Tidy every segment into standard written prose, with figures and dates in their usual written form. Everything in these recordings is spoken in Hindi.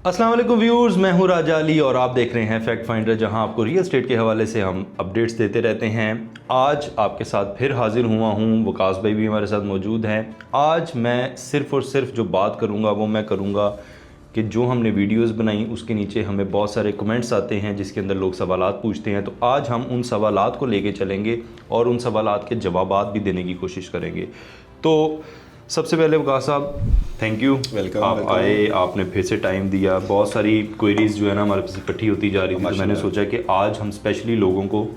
अस्सलाम वालेकुम व्यूअर्स, मैं हूं राजा अली और आप देख रहे हैं फैक्ट फाइंडर, जहां आपको रियल एस्टेट के हवाले से हम अपडेट्स देते रहते हैं। आज आपके साथ फिर हाजिर हुआ हूं, वकास भाई भी हमारे साथ मौजूद हैं। आज मैं सिर्फ़ और सिर्फ जो बात करूंगा वो मैं करूंगा कि जो हमने वीडियोस बनाई उसके नीचे हमें बहुत सारे कमेंट्स आते हैं जिसके अंदर लोग सवालात पूछते हैं। तो आज हम उन सवालात को लेके चलेंगे और उन सवालात के जवाबात भी देने की कोशिश करेंगे। तो सबसे पहले वकास साहब, थैंक यू, वेलकम। आप आए, आपने फिर से टाइम दिया। बहुत सारी क्वेरीज जो है ना हमारे पास इकट्ठी होती जा रही थी, तो मैंने सोचा कि आज हम स्पेशली लोगों को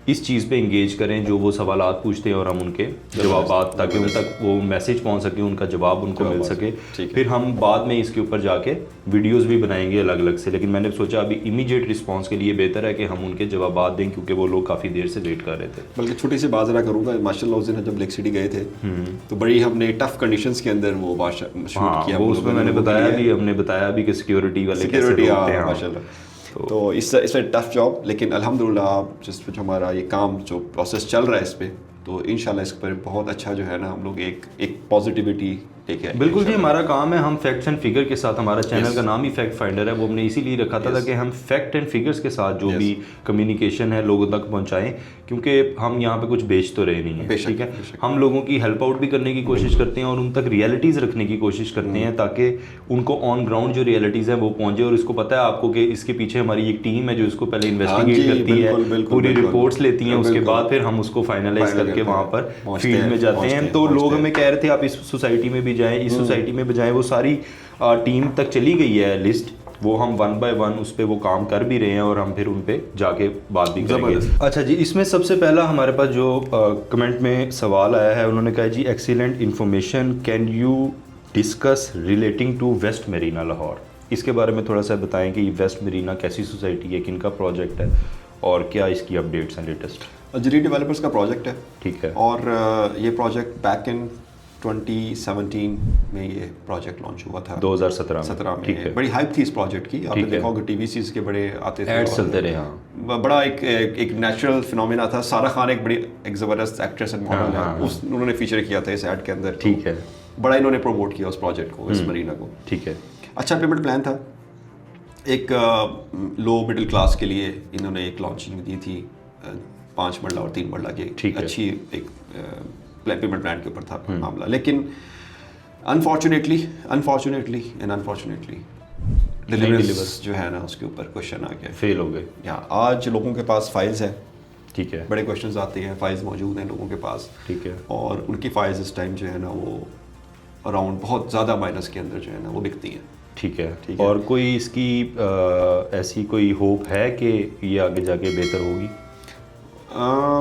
इस चीज़ पे इंगेज करें जो वो सवालात पूछते हैं और हम उनके जवाबात, ताकि उन तक वो मैसेज पहुंच सके, उनका जवाब उनको मिल सके। फिर हम बाद में इसके ऊपर जाके वीडियोस भी बनाएंगे अलग अलग से, लेकिन मैंने सोचा अभी इमीडिएट रिस्पांस के लिए बेहतर है कि हम उनके जवाबात दें, क्योंकि वो लोग काफ़ी देर से वेट कर रहे थे। बल्कि छोटी सी बात जरा करूँगा, माशाल्लाह उस दिन जब लेक सिटी गए थे तो बड़ी हमने टफ कंडीशंस के अंदर वो शूट किया। वो उसमें मैंने बताया भी कि सिक्योरिटी वाले कैसे रोकते हैं माशाल्लाह। तो इससे टफ जॉब, लेकिन अल्हम्दुलिल्लाह जिस जो हमारा ये काम जो प्रोसेस चल रहा है इस पे, तो इंशाल्लाह इस पर बहुत अच्छा जो है ना हम लोग एक पॉजिटिविटी लेके आए। बिल्कुल जी, हमारा काम है, हम फैक्ट्स एंड फिगर के साथ, हमारा चैनल का नाम ही फैक्ट फाइंडर है, वो हमने इसीलिए रखा था ताकि हम फैक्ट एंड फिगर्स के साथ जो भी कम्युनिकेशन है लोगों तक पहुंचाएं, क्योंकि हम यहाँ पे कुछ बेच तो रहे नहीं हैं, ठीक है। हम लोगों की हेल्प आउट भी करने की कोशिश करते हैं और उन तक रियलिटीज़ रखने की कोशिश करते हैं ताकि उनको ऑन ग्राउंड जो रियलिटीज़ हैं वो पहुँचे। और इसको पता है आपको कि इसके पीछे हमारी एक टीम है जो इसको पहले इन्वेस्टिगेट करती है, पूरी रिपोर्ट्स लेती हैं, उसके बाद फिर हम उसको फाइनलाइज करके वहाँ पर फील्ड में जाते हैं। तो लोग हमें कह रहे थे आप इस सोसाइटी में भी जाएँ, इस सोसाइटी में बजाय, वो सारी टीम तक चली गई है लिस्ट, वो हम 1 बाय 1 उस पर वो काम कर भी रहे हैं और हम फिर उन पे जाके बात भी करेंगे। अच्छा जी, इसमें सबसे पहला हमारे पास जो कमेंट में सवाल आया है, उन्होंने कहा जी excellent information, can you discuss relating to West Marina Lahore. इसके बारे में थोड़ा सा बताएं कि वेस्ट मरीना कैसी सोसाइटी है, किनका प्रोजेक्ट है और क्या इसकी अपडेट्स हैं लेटेस्ट। जरी डेवलपर्स का प्रोजेक्ट है, ठीक है। और ये प्रोजेक्ट बैक इन 2017 में ये प्रोजेक्ट लॉन्च हुआ था, 2017 में, ठीक है। बड़ी हाइप थी इस प्रोजेक्ट की, आपने देखा होगा टीवीसीज़ के बड़े आते थे, एड्स चलते रहे। हाँ, बड़ा एक नेचुरल फिनोमेना था। सारा खान एक ज़बरदस्त एक्ट्रेस एंड मॉडल है, उन्होंने फीचर किया था इस ऐड के अंदर, ठीक है। बड़ा इन्होंने प्रमोट किया उस प्रोजेक्ट को, इस मरीना को, ठीक है। अच्छा पेमेंट प्लान था, एक लो मिडिल क्लास के लिए इन्होंने एक लॉन्चिंग दी थी, 5 मरला और 3 मरला की अच्छी एक पेमेंट प्लान के ऊपर था मामला। लेकिन अनफॉर्चुनेटली डिलीवरीज जो है ना उसके ऊपर क्वेश्चन आ गया, फेल हो गए। यहाँ आज लोगों के पास फाइल्स हैं, ठीक है, बड़े क्वेश्चंस आते हैं, फाइल्स मौजूद हैं लोगों के पास, ठीक है, और उनकी फाइल्स इस टाइम जो है ना वो अराउंड बहुत ज़्यादा माइनस के अंदर जो है ना वो बिकती हैं, ठीक है। और कोई इसकी ऐसी कोई होप है कि ये आगे जाके बेहतर होगी?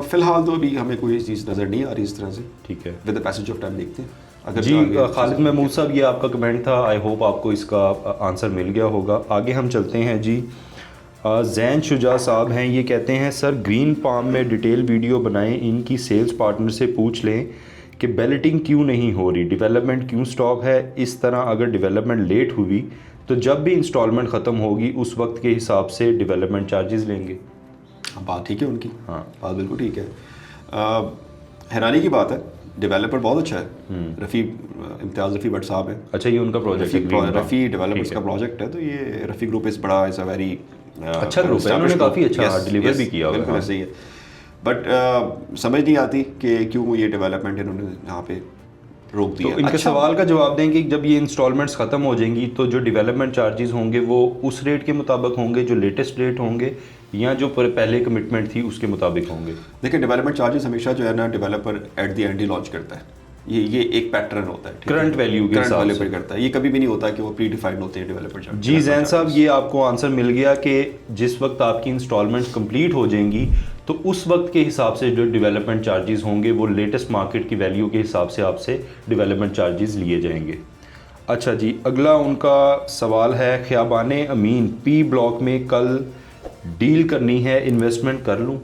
फिलहाल तो अभी हमें कोई चीज़ नज़र नहीं आ रही इस तरह से, ठीक है। With the passage of time देखते हैं। अगर जी खालिद महमूद साहब, ये आपका कमेंट था, आई होप आपको इसका आंसर मिल गया होगा। आगे हम चलते हैं जी। जैन शुजा साहब हैं, ये कहते हैं सर ग्रीन पाम में डिटेल वीडियो बनाएं, इनकी सेल्स पार्टनर से पूछ लें कि बैलेटिंग क्यों नहीं हो रही, डेवलपमेंट क्यों स्टॉप है। इस तरह अगर डेवलपमेंट लेट हुई तो जब भी इंस्टॉलमेंट ख़त्म होगी उस वक्त के हिसाब से डेवलपमेंट चार्जेस लेंगे। बात ठीक है उनकी, हाँ बात बिल्कुल ठीक है। हैरानी की बात है, डेवलपर बहुत अच्छा है, इम्तियाज़ रफ़ी भट्ट साहब है। अच्छा, ये उनका प्रोजेक्ट है, रफ़ी डेवलपर्स का प्रोजेक्ट है। तो ये रफ़ी ग्रुप इस बड़ा इज़ अ वेरी अच्छा ग्रुप है, उन्होंने काफ़ी अच्छा डिलीवर भी किया हुआ है। बिल्कुल सही है, बट समझ नहीं आती कि क्यों ये डेवलपमेंट इन्होंने यहाँ पे रोक दिया। तो इनके सवाल का जवाब दें कि जब ये इंस्टॉलमेंट्स ख़त्म हो जाएंगी तो जो डेवलपमेंट चार्जेस होंगे वो उस रेट के मुताबिक होंगे जो लेटेस्ट रेट होंगे, या जो पहले कमिटमेंट थी उसके मुताबिक होंगे? देखिए, डेवलपमेंट चार्जेस हमेशा जो है ना developer at the and he launch करता है, ये एक पैटर्न होता है, करंट वैल्यू के हिसाब से करता है। ये कभी भी नहीं होता कि वो प्री डिफाइंड होते हैं डेवलपर चार्ज। जी जैन साहब, ये आपको आंसर मिल गया कि जिस वक्त आपकी इंस्टॉलमेंट्स कंप्लीट हो जाएंगी तो उस वक्त के हिसाब से जो डेवलपमेंट चार्जेस होंगे वो लेटेस्ट मार्केट की वैल्यू के हिसाब से आपसे डेवलपमेंट चार्जेस लिए जाएंगे। अच्छा जी, अगला उनका सवाल है, ख्याबाने अमीन पी ब्लॉक में कल डील करनी है, इन्वेस्टमेंट कर लूँ?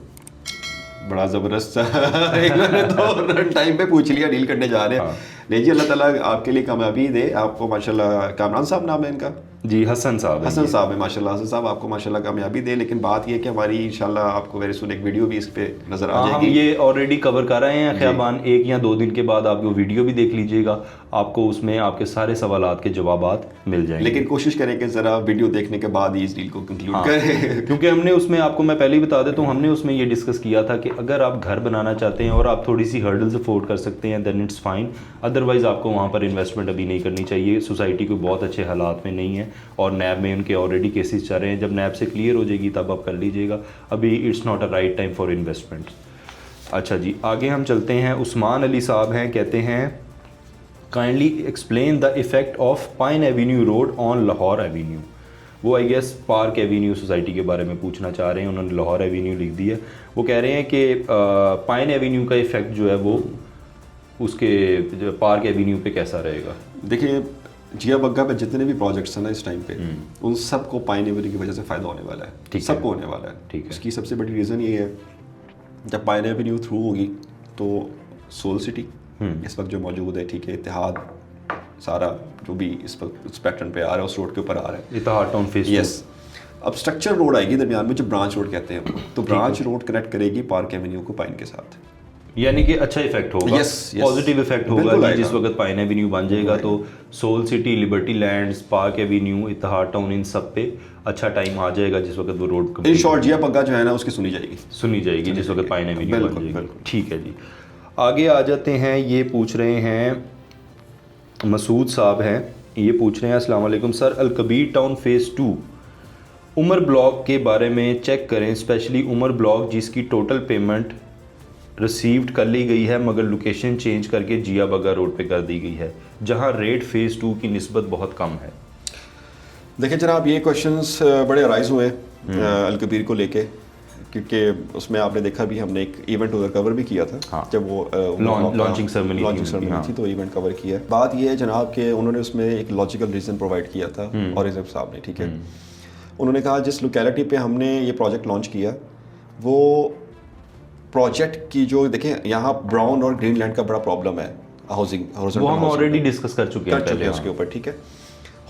बड़ा ज़बरदस्त मैंने तो टाइम पे पूछ लिया, डील करने जा रहे हैं। नहीं जी, अल्लाह ताला आपके लिए कामयाबी दे आपको, माशाल्लाह। कामरान साहब नाम है इनका, जी हसन साहब हैं हसन ये। साहब है माशाल्लाह। हसन साहब आपको माशाल्लाह कामयाबी दे, लेकिन बात ये है कि हमारी इंशाल्लाह आपको वेरी सुन एक वीडियो भी इस पे नज़र आ हाँ, हम जाएगी। ये ऑलरेडी कवर कर रहे हैं ख़याबान, 1 या 2 दिन के बाद आप वो वीडियो भी देख लीजिएगा, आपको उसमें आपके सारे सवालात के जवाबात मिल जाएंगे। लेकिन कोशिश करें कि ज़रा वीडियो देखने के बाद ही इस डील को कंक्लूड हाँ, करें। क्योंकि हमने उसमें, आपको मैं पहले ही बता देता हूँ, हमने उसमें ये डिस्कस किया था कि अगर आप घर बनाना चाहते हैं और आप थोड़ी सी हर्डल्स अफोर्ड कर सकते हैं देन इट्स फाइन, अदरवाइज़ आपको वहाँ पर इन्वेस्टमेंट अभी नहीं करनी चाहिए। सोसाइटी कोई बहुत अच्छे हालात में नहीं है और नैब में उनके ऑलरेडी केसेस चल रहे हैं, जब नैब से क्लियर हो जाएगी तब आप कर लीजिएगा, अभी it's not a right time for investment. अच्छा जी, आगे हम चलते हैं। उस्मान अली साहब हैं, कहते हैं kindly explain the effect of Pine Avenue Road on Lahore Avenue. वो I guess Park Avenue society के बारे में पूछना चाह रहे हैं, उन्होंने लाहौर एवेन्यू लिख दिया। वो कह रहे हैं कि पाइन एवेन्यू का इफ़ेक्ट जो है वो उसके पार्क एवेन्यू पे कैसा रहेगा। देखिए जिया बग्गा पे जितने भी प्रोजेक्ट्स हैं ना इस टाइम पे, उन सबको पाइन एवेन्यू की वजह से फ़ायदा होने वाला है, ठीक है। सबको होने वाला है। ठीक है। इसकी सबसे बड़ी रीज़न ये है, जब पाइन एवेन्यू थ्रू होगी तो सोल सिटी इस वक्त जो मौजूद है, ठीक है, इत्तेहाद, सारा जो भी इस वक्त उस पैटर्न पे आ रहा है, उस रोड के ऊपर आ रहा है, इत्तेहाद टाउन फेस। यस। अब स्ट्रक्चर रोड आएगी दरमियान में जो ब्रांच रोड कहते हैं, तो ब्रांच रोड कनेक्ट करेगी पार्क एवेन्यू को पाइन के साथ, यानी कि अच्छा इफेक्ट होगा, Yes, yes. पॉजिटिव इफेक्ट होगा बिल्कुल कि जिस आएगा। वक्त पाइन एवेन्यू बन जाएगा तो Soul City, Liberty Lands, Park Avenue, Ittehad town, इन सब पे अच्छा टाइम आ जाएगा जिस वक्त वो road in short Zia Bagga जो है ना उसकी सुनी जाएगी, सुनी जाएगी जिस वक्त पाइन एवेन्यू बन बिल्कुल, जाएगी। बिल्कुल। ठीक है जी, आगे आ जाते हैं। ये पूछ रहे हैं, मसूद साहब हैं, ये पूछ रहे हैं अस्सलाम वालेकुम sir, Al Kabir town phase 2 Umar block के बारे में चेक करें, स्पेशली उमर ब्लॉक जिसकी टोटल पेमेंट रिसीव्ड कर ली गई है मगर लोकेशन चेंज करके जिया बग्गा रोड पे कर दी गई है, जहां रेट फेज़ 2 की निस्बत बहुत कम है। देखिए जनाब ये क्वेश्चंस बड़े अराइज हुए अल कबीर को लेके, क्योंकि उसमें आपने देखा भी हमने एक इवेंट उधर कवर भी किया था। हाँ। जब वो लॉन्चिंग सेरेमनी थी तो इवेंट कवर किया है। बात ये है जनाब कि उन्होंने उसमें एक लॉजिकल रीज़न प्रोवाइड किया था ऑरिजिन साहब ने, ठीक है। उन्होंने कहा जिस लोकेलिटी पे हमने ये प्रोजेक्ट लॉन्च किया वो प्रोजेक्ट की जो देखें यहाँ ब्राउन और ग्रीन लैंड का बड़ा प्रॉब्लम है हाउसिंग, वो हम ऑलरेडी डिस्कस कर चुके हैं पहले उसके ऊपर, ठीक है।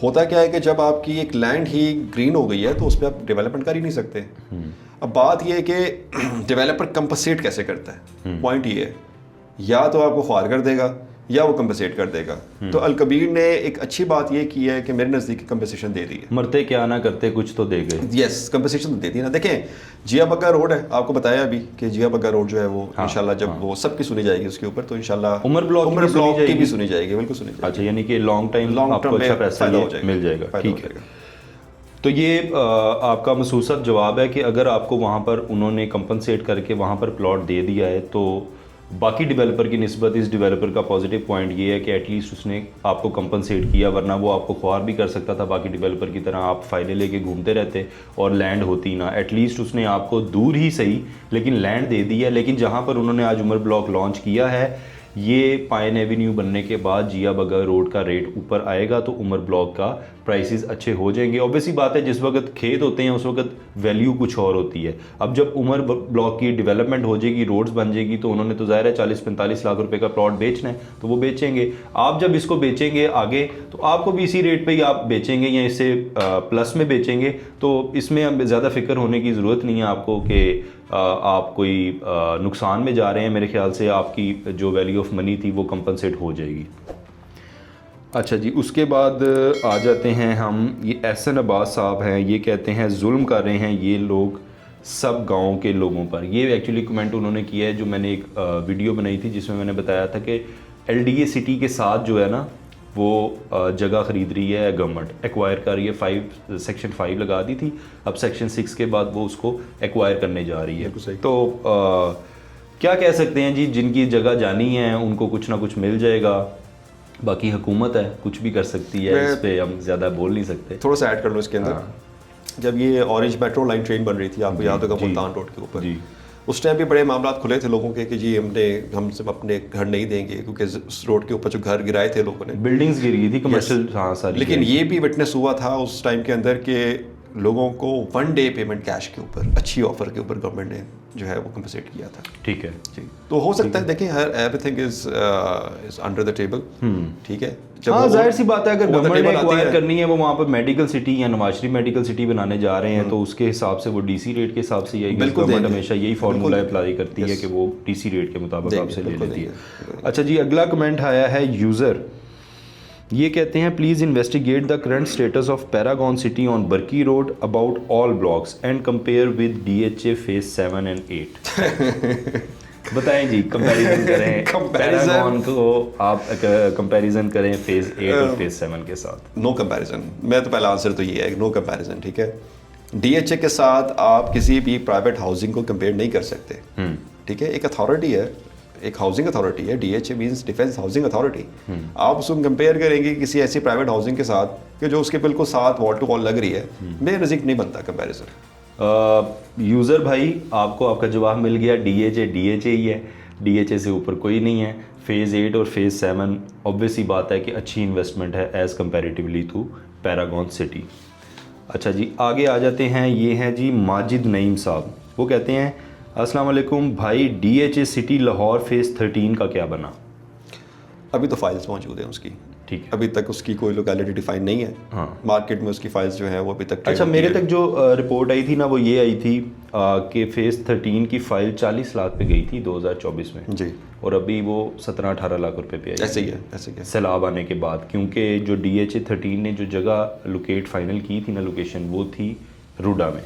होता क्या है कि जब आपकी एक लैंड ही ग्रीन हो गई है तो उस पर आप डेवलपमेंट कर ही नहीं सकते। अब बात यह है कि डेवलपर कंपनसेट कैसे करता है, पॉइंट ये है, या तो आपको ख्वार कर देगा या वो कंपनसेट कर देगा। तो अल कबीर ने एक अच्छी बात ये की है कि मेरे नज़दीक कंपनसेशन दे दी है, मरते क्या ना करते कुछ तो दे गए। यस, कंपनसेशन तो दे दी ना। देखें जिया बग्गा रोड है, आपको बताया अभी कि जिया बग्गा रोड जो है वो इंशाल्लाह जब वो सबकी सुनी जाएगी उसके ऊपर तो इंशाल्लाह उमर ब्लॉक की भी सुनी जाएगी, बिल्कुल सुनी जाएगी। अच्छा, यानी कि लॉन्ग टाइम आपको अच्छा पैसा मिल जाएगा, ठीक है। तो ये आपका महसूसत जवाब है कि अगर आपको वहाँ पर उन्होंने कंपनसेट करके वहाँ पर प्लॉट दे दिया है तो बाकी डेवलपर की निस्बत इस डेवलपर का पॉजिटिव पॉइंट ये है कि एटलीस्ट उसने आपको कंपनसेट किया, वरना वो आपको ख्वार भी कर सकता था बाकी डेवलपर की तरह, आप फायदे लेके घूमते रहते और लैंड होती ना। एटलीस्ट उसने आपको दूर ही सही लेकिन लैंड दे दी है। लेकिन जहाँ पर उन्होंने आज उमर ब्लॉक लॉन्च किया है, ये पाइन एवेन्यू बनने के बाद जिया बग्गा रोड का रेट ऊपर आएगा तो उमर ब्लॉक का प्राइसेस अच्छे हो जाएंगे। ऑब्वियसली बात है, जिस वक्त खेत होते हैं उस वक्त वैल्यू कुछ और होती है। अब जब उमर ब्लॉक की डेवलपमेंट हो जाएगी, रोड्स बन जाएगी, तो उन्होंने तो ज़ाहिर है 40-45 लाख रुपए का प्लॉट बेचना है तो वो बेचेंगे। आप जब इसको बेचेंगे आगे तो आपको भी इसी रेट पे ही आप बेचेंगे या इससे प्लस में बेचेंगे, तो इसमें ज़्यादा फिक्र होने की ज़रूरत नहीं है आपको कि आप कोई नुकसान में जा रहे हैं। मेरे ख्याल से आपकी जो वैल्यू ऑफ मनी थी वो कंपनसेट हो जाएगी। अच्छा जी, उसके बाद आ जाते हैं हम, ये एहसन अब्बास साहब हैं, ये कहते हैं जुल्म कर रहे हैं ये लोग सब गाँव के लोगों पर। ये एक्चुअली कमेंट उन्होंने किया है जो मैंने एक वीडियो बनाई थी जिसमें मैंने बताया था कि LDA सिटी के साथ जो है ना वो जगह ख़रीद रही है गवर्नमेंट, एक्वायर कर रही है। सेक्शन 5 लगा दी थी, अब सेक्शन 6 के बाद वो उसको एक्वायर करने जा रही है। तो क्या कह सकते हैं जी, जिनकी जगह जानी है उनको कुछ ना कुछ मिल जाएगा, बाकी हुकूमत है कुछ भी कर सकती है, इस पे हम ज़्यादा बोल नहीं सकते। थोड़ा सा ऐड कर लो इसके अंदर। जब ये ऑरेंज मेट्रो लाइन ट्रेन बन रही थी, आपको याद होगा मुल्तान रोड के ऊपर, उस टाइम भी बड़े मामला खुले थे लोगों के कि जी हम सब अपने घर नहीं देंगे, क्योंकि उस रोड के ऊपर जो घर गिराए थे लोगों ने, बिल्डिंग्स गिर गई थी कमर्शियल, हाँ सारी। लेकिन ये भी विटनेस हुआ था उस टाइम के अंदर कि लोगों को 1 डे पेमेंट कैश के ऊपर अच्छी ऑफर के ऊपर गवर्नमेंट ने जो है वो कंपनसेट किया था। ठीक है जी, तो हो सकता है देखिए her everything is under the table. ठीक है, हाँ जाहिर सी बात है अगर गवर्नमेंट ने एक्वायर करनी है, वो वहाँ पर मेडिकल सिटी या नवाज शरीफ मेडिकल सिटी बनाने जा रहे हैं, तो उसके हिसाब से वो डीसी रेट के हिसाब से यही गवर्नमेंट हमेशा यही फार्मूला अप्लाई करती है कि वो डीसी रेट के मुताबिक आपसे ले लेती है। अच्छा जी, अगला कमेंट आया है यूज़र, ये कहते हैं please investigate the current status of Paragon city on बर्की road about all blocks and compare with DHA phase 7 and 8। बताएं जी, कंपैरिजन करें पैरागॉन को, आप कंपैरिजन करें फेज 8 और फेज 7 के साथ। नो कंपैरिजन, मैं तो पहला आंसर तो ये है, नो कंपैरिजन। ठीक है, DHA के साथ आप किसी भी प्राइवेट हाउसिंग को कंपेयर नहीं कर सकते। ठीक है, एक अथॉरिटी है, एक हाउसिंग अथॉरिटी है, DHA means defence housing authority. आप उसको कंपेयर करेंगे किसी ऐसी प्राइवेट हाउसिंग के साथ कि जो उसके बिल्कुल साथ वॉल टू वॉल लग रही है, मेरे नज़दीक नहीं बनता कंपैरिजन। यूज़र भाई, आपको आपका जवाब मिल गया, DHA ही है, DHA से ऊपर कोई नहीं है। फेज़ 8 और फेज़ 7 ऑब्वियस ही बात है कि अच्छी इन्वेस्टमेंट है as comparatively to Paragon City. अच्छा जी, आगे आ जाते हैं, ये हैं जी माजिद नईम साहब, वो कहते हैं अस्सलाम वालेकुम भाई, DHA सिटी लाहौर फेज़ 13 का क्या बना? अभी तो फाइल्स मौजूद हैं उसकी। ठीक है, अभी तक उसकी कोई लोकेलिटी डिफाइन नहीं है। हाँ, मार्केट में उसकी फाइल्स जो है वो अभी तक। अच्छा, मेरे तक जो रिपोर्ट आई थी ना, वो ये आई थी कि फेज़ 13 की फ़ाइल 40 लाख पे गई थी 2024 में जी, और अभी वो 17-18 लाख रुपए पे आई। ऐसे ही है, ऐसे ही है। सैलाब आने के बाद, क्योंकि जो DHA 13 ने जो जगह लोकेट फाइनल की थी ना, लोकेशन, वो थी रूडा में।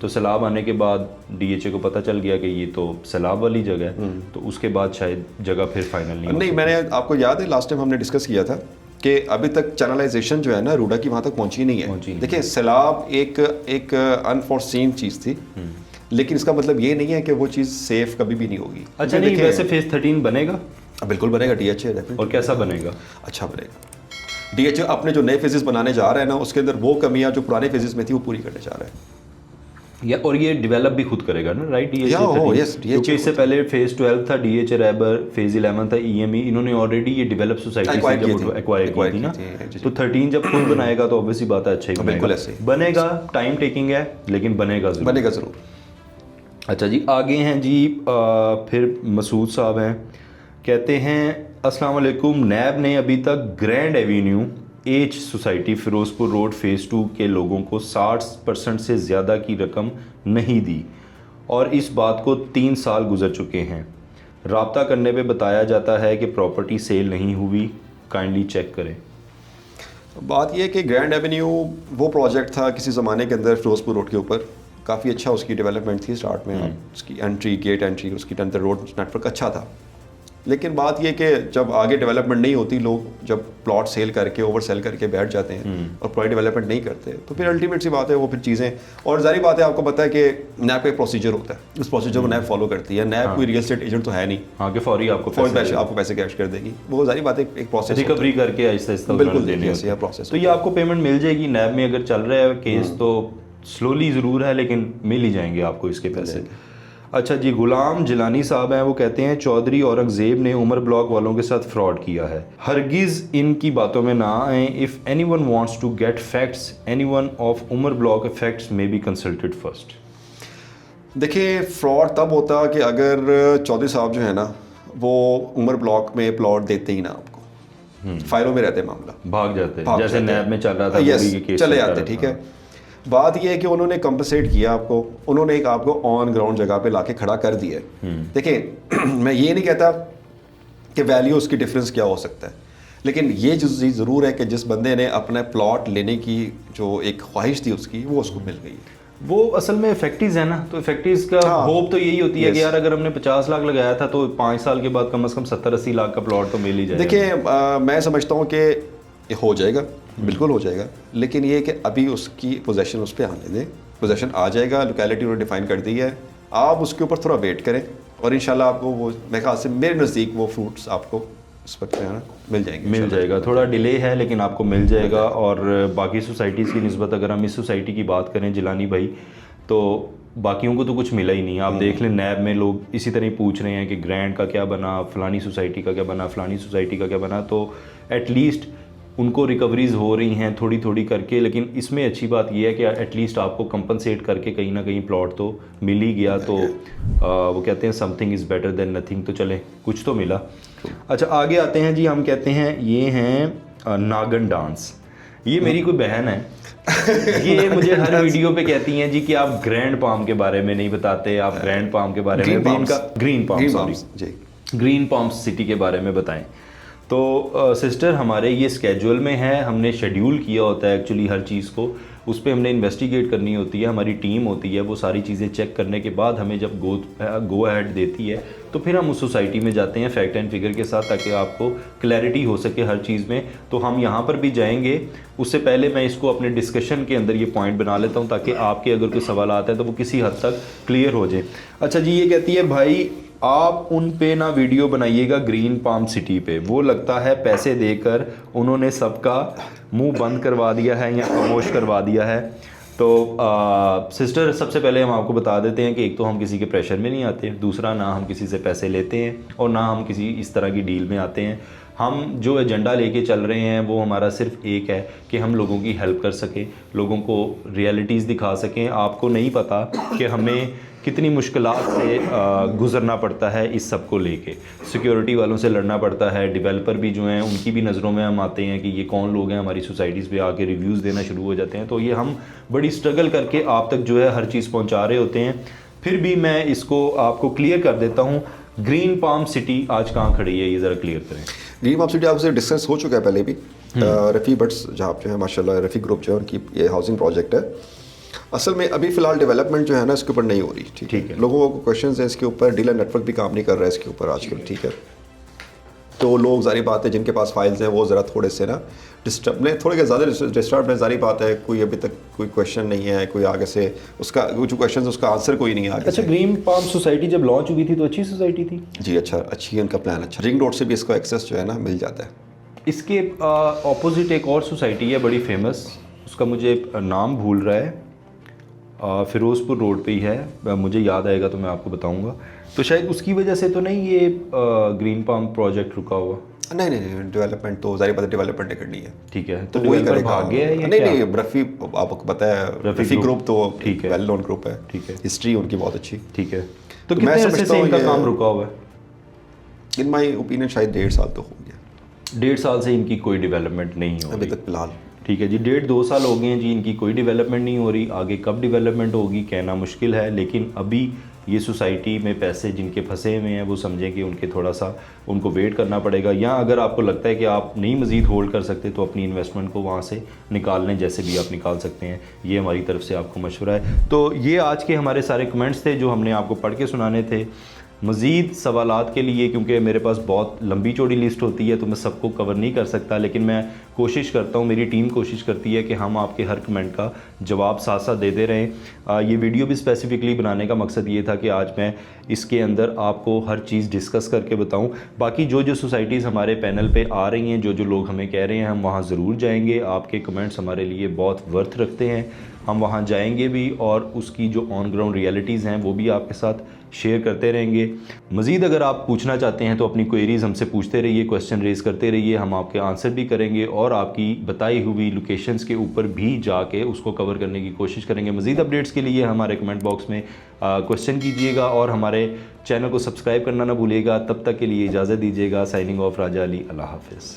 तो सैलाब आने के बाद DHA को पता चल गया कि ये तो सैलाब वाली जगह है, तो उसके बाद शायद जगह फिर फाइनल नहीं। मैंने आपको याद है लास्ट टाइम हमने डिस्कस किया था कि अभी तक चैनलाइजेशन जो है ना रूडा की वहाँ तक पहुँची नहीं है। देखिए, सैलाब एक अनफॉरसीन चीज़ थी, लेकिन इसका मतलब ये नहीं है कि वो चीज़ सेफ कभी भी नहीं होगी। अच्छा, नहीं वैसे फेज़ 13 बनेगा? बिल्कुल बनेगा DHA। और कैसा बनेगा? अच्छा बनेगा। DHA अपने जो नए फेजेस बनाने जा रहा है ना, उसके अंदर वो कमियां जो पुराने फेजेस में थी वो पूरी करने जा रहा है। या और ये डेवलप भी खुद करेगा ना, राइट? DHA क्योंकि इससे पहले फेज़ 12 था DHA रैबर, फेज़ 11 था EME, इन्होंने ऑलरेडी ये डेवलप सोसाइटी से जब एक्वायर की थी ना, तो 13 जब खुद बनाएगा तो ऑब्वियसली बात है अच्छा ही बिल्कुल ऐसे बनेगा। टाइम टेकिंग है लेकिन बनेगा ज़रूर। अच्छा जी, आगे हैं जी, फिर मसूद साहब हैं, कहते हैं अस्सलाम वालेकुम, नैब ने अभी तक Grand Avenue H Society Ferozepur Road Phase 2 के लोगों को 60% से ज़्यादा की रकम नहीं दी और इस बात को 3 साल गुजर चुके हैं। राब्ता करने पे बताया जाता है कि प्रॉपर्टी सेल नहीं हुई, काइंडली चेक करें। बात यह है कि ग्रैंड एवेन्यू वो प्रोजेक्ट था किसी ज़माने के अंदर फिरोजपुर रोड के ऊपर, काफ़ी अच्छा उसकी डेवलपमेंट थी स्टार्ट में। उसकी एंट्री, गेट एंट्री, उसकी अंदर रोड नेटवर्क अच्छा था, लेकिन बात यह कि जब आगे डेवलपमेंट नहीं होती, लोग जब प्लॉट सेल करके ओवर सेल करके बैठ जाते हैं और पूरी डेवलपमेंट नहीं करते, तो फिर अल्टीमेट सी बात है वो फिर चीज़ें, और जारी बात है आपको पता है कि नैब का एक प्रोसीजर होता है, उस प्रोसीजर को नैब फॉलो करती है। नैब कोई रियल एस्टेट एजेंट तो है नहीं कि फौरी आपको पैसे कैश कर देगी, वो जारी बात है एक प्रोसेस रिकवरी करके आहिस्ता आहिस्ता बिल्कुल देने प्रोसेस। तो ये आपको पेमेंट मिल जाएगी नैब में, अगर चल रहा है केस तो स्लोली ज़रूर है लेकिन मिल ही जाएंगे आपको इसके पैसे। अच्छा जी, गुलाम जिलानी साहब हैं, वो कहते हैं चौधरी औरंगजेब ने उमर ब्लॉक वालों के साथ फ्रॉड किया है, हरगिज़ इनकी बातों में ना आए। If anyone wants to get facts, anyone of Umar block facts may be consulted first. देखिए, फ्रॉड तब होता कि अगर चौधरी साहब जो है ना वो उमर ब्लॉक में प्लॉट देते ही ना आपको, फाइलों में रहते मामला, भाग जाते जैसे नैब में चल रहा था, चले जाते। ठीक है, बात यह है कि उन्होंने कंपनसेट किया आपको, उन्होंने एक आपको ऑन ग्राउंड जगह पे लाके खड़ा कर दिया है। देखिए, मैं ये नहीं कहता कि वैल्यू उसकी डिफरेंस क्या हो सकता है, लेकिन ये चीज़ ज़रूर है कि जिस बंदे ने अपना प्लॉट लेने की जो एक ख्वाहिश थी उसकी, वो उसको मिल गई। वो असल में इफेक्टिव है ना, तो इफेक्टिव का होप तो यही होती है कि यार अगर हमने 50 लाख लगाया था तो 5 साल के बाद कम से कम 70-80 लाख का प्लॉट तो मिल ही जाएगा। देखिए, मैं समझता हूँ कि हो जाएगा, बिल्कुल हो जाएगा, लेकिन ये कि अभी उसकी पोजेशन उस पर आने दें। पोजेशन आ जाएगा, लोकेलिटी उन्होंने डिफाइन कर दी है, आप उसके ऊपर थोड़ा वेट करें और इंशाल्लाह आपको वो, मेरे ख्याल से मेरे नज़दीक वो फ्रूट्स आपको इस वक्त है ना मिल जाएगा। थोड़ा डिले है लेकिन आपको मिल जाएगा। और बाकी सोसाइटीज़ की निस्बत अगर हम इस सोसाइटी की बात करें जिलानी भाई, तो बाकियों को तो कुछ मिला ही नहीं। आप देख लें, नैब में लोग इसी तरह पूछ रहे हैं कि ग्रैंड का क्या बना, फलानी सोसाइटी का क्या बना, फलानी सोसाइटी का क्या बना, तो एटलीस्ट उनको रिकवरीज हो रही हैं थोड़ी थोड़ी करके, लेकिन इसमें अच्छी बात यह है कि एटलीस्ट आपको कंपनसेट करके कहीं ना कहीं प्लॉट तो मिल ही गया। तो वो कहते हैं something is better than nothing, तो चलें कुछ तो मिला। अच्छा आगे आते हैं जी, हम कहते हैं ये हैं नागन डांस। ये मेरी कोई बहन है ये मुझे हर वीडियो पे कहती हैं जी कि आप ग्रैंड पाम के बारे में नहीं बताते, आप ग्रैंड पाम के बारे में, इनका ग्रीन पाम सिटी के बारे में बताएं। तो सिस्टर हमारे ये स्केड्यूल में है, हमने शेड्यूल किया होता है एक्चुअली हर चीज़ को, उस पर हमने इन्वेस्टिगेट करनी होती है, हमारी टीम होती है, वो सारी चीज़ें चेक करने के बाद हमें जब गो अहेड देती है तो फिर हम उस सोसाइटी में जाते हैं फैक्ट एंड फिगर के साथ, ताकि आपको क्लैरिटी हो सके हर चीज़ में। तो हम यहाँ पर भी जाएंगे, उससे पहले मैं इसको अपने डिस्कशन के अंदर ये पॉइंट बना लेता हूँ ताकि आपके अगर कोई सवाल आता है तो वो किसी हद तक क्लियर हो जाए। अच्छा जी, ये कहती है भाई आप उन पे ना वीडियो बनाइएगा ग्रीन पाम सिटी पे, वो लगता है पैसे देकर उन्होंने सबका मुंह बंद करवा दिया है या खामोश करवा दिया है। तो सिस्टर सबसे पहले हम आपको बता देते हैं कि एक तो हम किसी के प्रेशर में नहीं आते, दूसरा ना हम किसी से पैसे लेते हैं और ना हम किसी इस तरह की डील में आते हैं। हम जो एजेंडा लेके चल रहे हैं वो हमारा सिर्फ एक है कि हम लोगों की हेल्प कर सकें, लोगों को रियलिटीज़ दिखा सकें। आपको नहीं पता कि हमें कितनी मुश्किलात से गुज़रना पड़ता है इस सब को लेके, सिक्योरिटी वालों से लड़ना पड़ता है, डेवलपर भी जो हैं उनकी भी नज़रों में हम आते हैं कि ये कौन लोग हैं, हमारी सोसाइटीज़ पे आके रिव्यूज़ देना शुरू हो जाते हैं। तो ये हम बड़ी स्ट्रगल करके आप तक जो है हर चीज़ पहुंचा रहे होते हैं। फिर भी मैं इसको आपको क्लियर कर देता हूँ, ग्रीन पाम सिटी आज कहाँ खड़ी है ये ज़रा क्लियर करें। ग्रीन पाम सिटी आपसे डिस्कस हो चुका है पहले भी, रफ़ी बट्स जहाँ जो है माशाल्लाह रफ़ी ग्रुप जो है उनकी ये हाउसिंग प्रोजेक्ट है। असल में अभी फ़िलहाल डेवलपमेंट जो है ना इसके ऊपर नहीं हो रही, ठीक है। लोगों को क्वेश्चंस हैं इसके ऊपर, डीलर नेटवर्क भी काम नहीं कर रहा है इसके ऊपर आजकल, ठीक है। तो लोग जारी बात है जिनके पास फाइल्स हैं वो ज़रा थोड़े से ना थोड़े ज़्यादा डिस्टर्ब है, जारी बात है। कोई अभी तक कोई क्वेश्चन नहीं है, कोई आगे से उसका जो क्वेश्चन उसका आंसर कोई नहीं है आगे। अच्छा, ग्रीन पाम सोसाइटी जब लॉन्च हुई थी तो अच्छी सोसाइटी थी जी, अच्छा अच्छी है उनका प्लान, अच्छा। रिंग रोड से भी इसको एक्सेस जो है ना मिल जाता है। इसके ऑपोजिट एक और सोसाइटी है बड़ी फेमस, उसका मुझे नाम भूल रहा है, फ़िरोज़पुर रोड पे ही है, मुझे याद आएगा तो मैं आपको बताऊंगा। तो शायद उसकी वजह से तो नहीं ये ग्रीन पाम प्रोजेक्ट रुका हुआ। नहीं, डेवलपमेंट तो जारी बात है, डेवलपमेंट नहीं करनी है, ठीक है। तो वही करेगा, भाग गया है या नहीं, रफ़ी आपको पता है रफ़ी ग्रुप तो ठीक है, वेल नोन ग्रुप है, ठीक है, हिस्ट्री उनकी बहुत अच्छी, ठीक है। तो कितने अरसे से इनका काम रुका हुआ है? इन माई ओपिनियन शायद 1.5 साल तो हो गया। 1.5 साल से इनकी कोई डेवलपमेंट नहीं हो अभी तक फिलहाल, ठीक है जी। 1.5-2 साल हो गए हैं जी, इनकी कोई डेवलपमेंट नहीं हो रही। आगे कब डेवलपमेंट होगी कहना मुश्किल है, लेकिन अभी ये सोसाइटी में पैसे जिनके फंसे हुए हैं वो समझें कि उनके थोड़ा सा उनको वेट करना पड़ेगा, या अगर आपको लगता है कि आप नहीं मज़ीद होल्ड कर सकते तो अपनी इन्वेस्टमेंट को वहाँ से निकाल लें, जैसे भी आप निकाल सकते हैं। ये हमारी तरफ से आपको मशवरा है। तो ये आज के हमारे सारे कमेंट्स थे जो हमने आपको पढ़ के सुनाने थे। मज़ीद सवालात के लिए, क्योंकि मेरे पास बहुत लंबी चौड़ी लिस्ट होती है तो मैं सबको कवर नहीं कर सकता, लेकिन मैं कोशिश करता हूँ, मेरी टीम कोशिश करती है कि हम आपके हर कमेंट का जवाब साथ साथ देते रहें। ये वीडियो भी स्पेसिफ़िकली बनाने का मकसद ये था कि आज मैं इसके अंदर आपको हर चीज़ डिस्कस करके बताऊँ। बाकी जो जो सोसाइटीज़ हमारे पैनल पे आ रही हैं, जो जो लोग हमें कह रहे हैं, हम वहाँ ज़रूर जाएंगे। आपके कमेंट्स हमारे लिए बहुत वर्थ रखते हैं, हम वहाँ जाएंगे भी और उसकी जो ऑन ग्राउंड रियलिटीज़ हैं वो भी आपके साथ शेयर करते रहेंगे। मज़ीद अगर आप पूछना चाहते हैं तो अपनी क्वेरीज़ हमसे पूछते रहिए, क्वेश्चन रेज़ करते रहिए, हम आपके आंसर भी करेंगे और आपकी बताई हुई लोकेशंस के ऊपर भी जाके उसको कवर करने की कोशिश करेंगे। मज़ीद अपडेट्स के लिए हमारे कमेंट बॉक्स में क्वेश्चन कीजिएगा और हमारे चैनल को सब्सक्राइब करना ना भूलिएगा। तब तक के लिए इजाज़त दीजिएगा। साइनिंग ऑफ, राजा अली, अल्लाह हाफ़िज़।